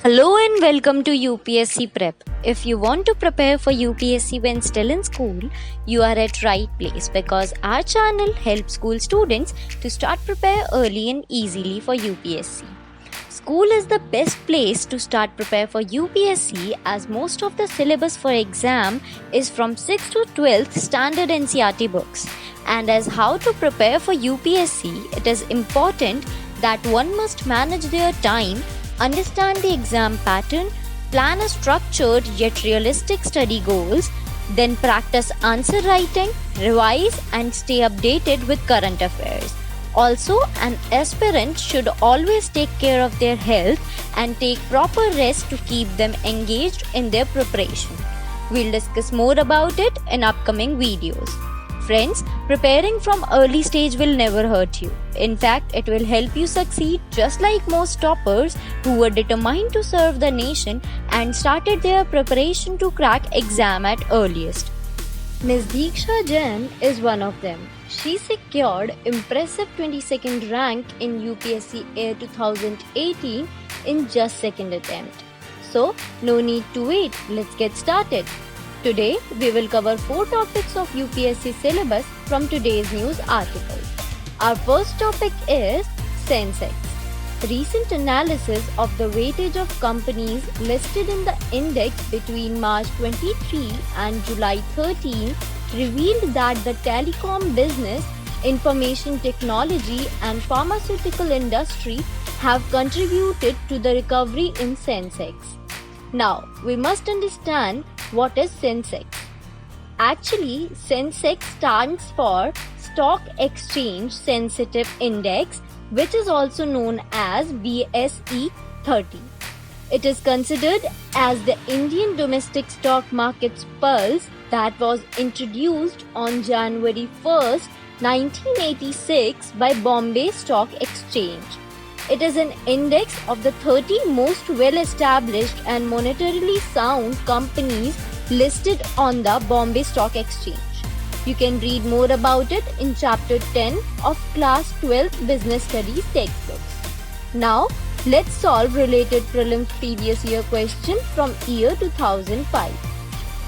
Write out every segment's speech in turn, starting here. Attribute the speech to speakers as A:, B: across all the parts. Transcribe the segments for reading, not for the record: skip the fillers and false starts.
A: Hello and welcome to UPSC Prep. If you want to prepare for UPSC when still in school, you are at right place because our channel helps school students to start prepare early and easily for UPSC. School is the best place to start prepare for UPSC as most of the syllabus for exam is from 6th to 12th standard NCERT books. And as how to prepare for UPSC, it is important that one must manage their time, understand the exam pattern, plan a structured yet realistic study goals, then practice answer writing, revise and stay updated with current affairs. Also, an aspirant should always take care of their health and take proper rest to keep them engaged in their preparation. We'll discuss more about it in upcoming videos. Friends, preparing from early stage will never hurt you. In fact, it will help you succeed just like most toppers who were determined to serve the nation and started their preparation to crack exam at earliest. Ms. Diksha Jain is one of them. She secured impressive 22nd rank in UPSC Air 2018 in just second attempt. So, no need to wait. Let's get started. Today, we will cover 4 topics of UPSC syllabus from today's news article. Our first topic is Sensex. Recent analysis of the weightage of companies listed in the index between March 23 and July 13 revealed that the telecom business, information technology and pharmaceutical industry have contributed to the recovery in Sensex. Now, we must understand what is Sensex. Actually, Sensex stands for Stock Exchange Sensitive Index, which is also known as BSE 30. It is considered as the Indian domestic stock market's pulse that was introduced on January 1st, 1986 by Bombay Stock Exchange. It is an index of the 30 most well-established and monetarily sound companies listed on the Bombay Stock Exchange. You can read more about it in Chapter 10 of Class 12 Business Studies textbooks. Now, let's solve related prelims previous year question from year 2005.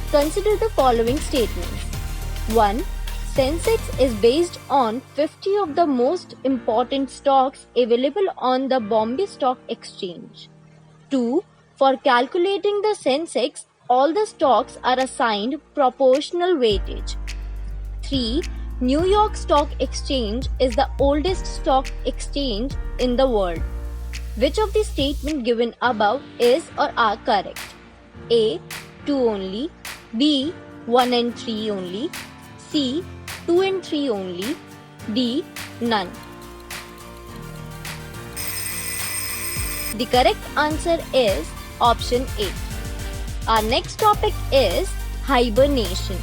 A: Consider the following statements. 1. Sensex is based on 50 of the most important stocks available on the Bombay Stock Exchange. 2. For calculating the Sensex, all the stocks are assigned proportional weightage. 3. New York Stock Exchange is the oldest stock exchange in the world. Which of the statements given above is or are correct? A. 2 only. B. 1 and 3 only. C. 2 and 3 only. D. None. The correct answer is option A. Our next topic is hibernation.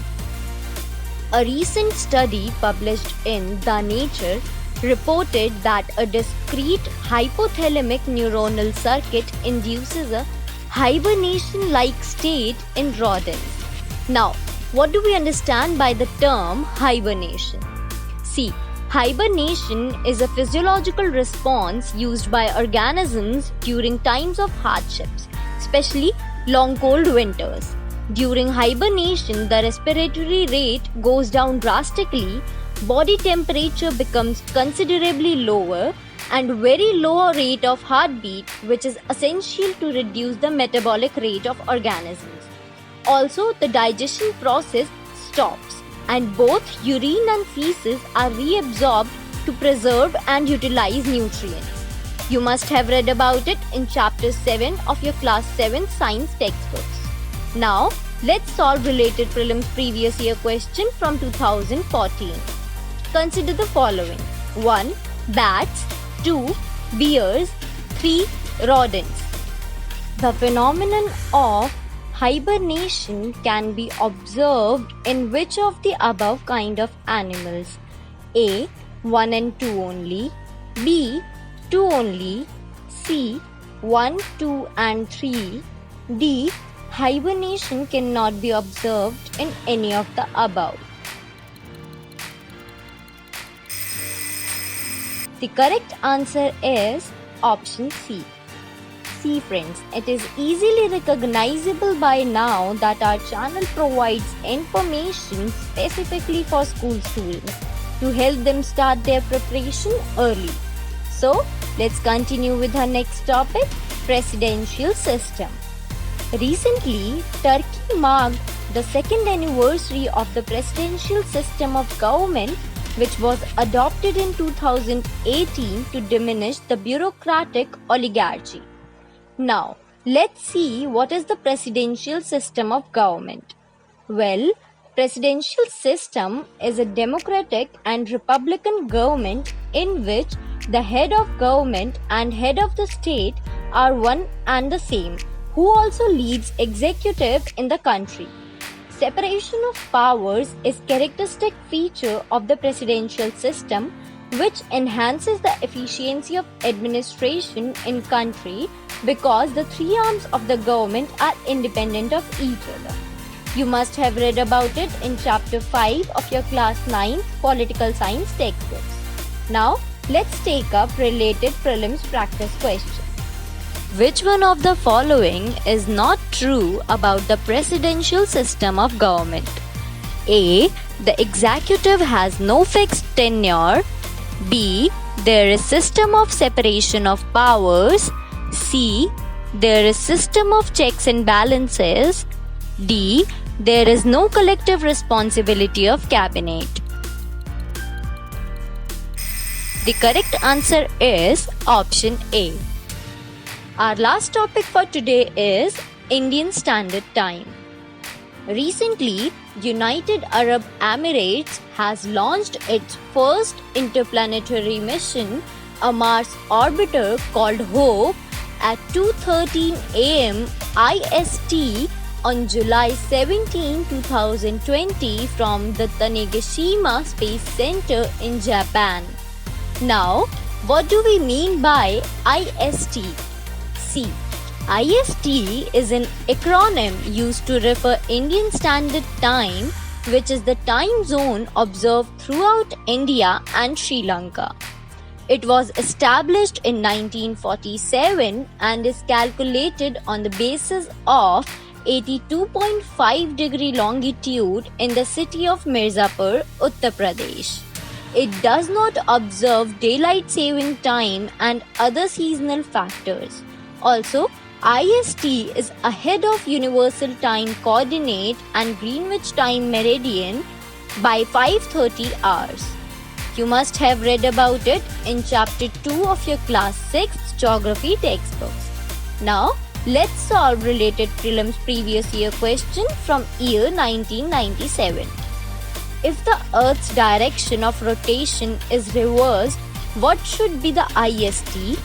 A: A recent study published in The Nature reported that a discrete hypothalamic neuronal circuit induces a hibernation-like state in rodents. Now, what do we understand by the term hibernation? See, hibernation is a physiological response used by organisms during times of hardships, especially long cold winters. During hibernation, the respiratory rate goes down drastically, body temperature becomes considerably lower, and very low rate of heartbeat, which is essential to reduce the metabolic rate of organisms. Also, the digestion process stops, and both urine and feces are reabsorbed to preserve and utilize nutrients. You must have read about it in Chapter 7 of your Class 7 Science textbooks. Now, let's solve related prelims previous year question from 2014. Consider the following. 1. Bats. 2. Bears. 3. Rodents. The phenomenon of hibernation can be observed in which of the above kind of animals? A. 1 and 2 only. B. 2 only. C. 1, 2 and 3. D. Hibernation cannot be observed in any of the above. The correct answer is option C. See friends, it is easily recognizable by now that our channel provides information specifically for school students to help them start their preparation early. So, let's continue with our next topic, presidential system. Recently, Turkey marked the second anniversary of the presidential system of government, which was adopted in 2018 to diminish the bureaucratic oligarchy. Now, let's see what is the presidential system of government. Well, presidential system is a democratic and republican government in which the head of government and head of the state are one and the same, who also leads executive in the country. Separation of powers is characteristic feature of the presidential system, which enhances the efficiency of administration in country because the three arms of the government are independent of each other. You must have read about it in chapter 5 of your class 9 political science textbooks. Now, let's take up related prelims practice questions. Which one of the following is not true about the presidential system of government? A. The executive has no fixed tenure. B. There is system of separation of powers. C. There is system of checks and balances. D. There is no collective responsibility of cabinet. The correct answer is option A. Our last topic for today is Indian Standard Time. Recently, United Arab Emirates has launched its first interplanetary mission, a Mars orbiter called HOPE, at 2:13 am IST on July 17, 2020 from the Tanegashima Space Center in Japan. Now, what do we mean by IST? See, IST is an acronym used to refer Indian Standard Time, which is the time zone observed throughout India and Sri Lanka. It was established in 1947 and is calculated on the basis of 82.5 degree longitude in the city of Mirzapur, Uttar Pradesh. It does not observe daylight saving time and other seasonal factors. Also, IST is ahead of Universal Time Coordinate and Greenwich Time Meridian by 5:30 hours. You must have read about it in chapter 2 of your class 6 geography textbooks. Now, let's solve related prelims previous year question from year 1997. If the Earth's direction of rotation is reversed, what should be the IST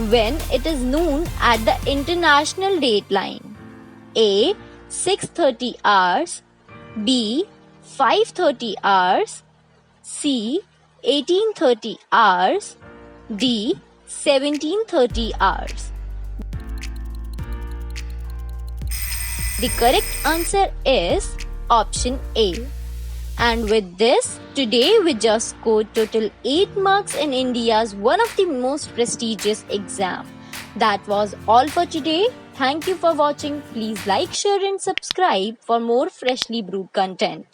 A: when it is noon at the international dateline? A. 6:30 hours. B. 5:30 hours. C. 18:30 hours. D. 17:30 hours. The correct answer is option A. And with this, today we just scored total 8 marks in India's one of the most prestigious exam. That was all for today. Thank you for watching. Please like, share and subscribe for more freshly brewed content.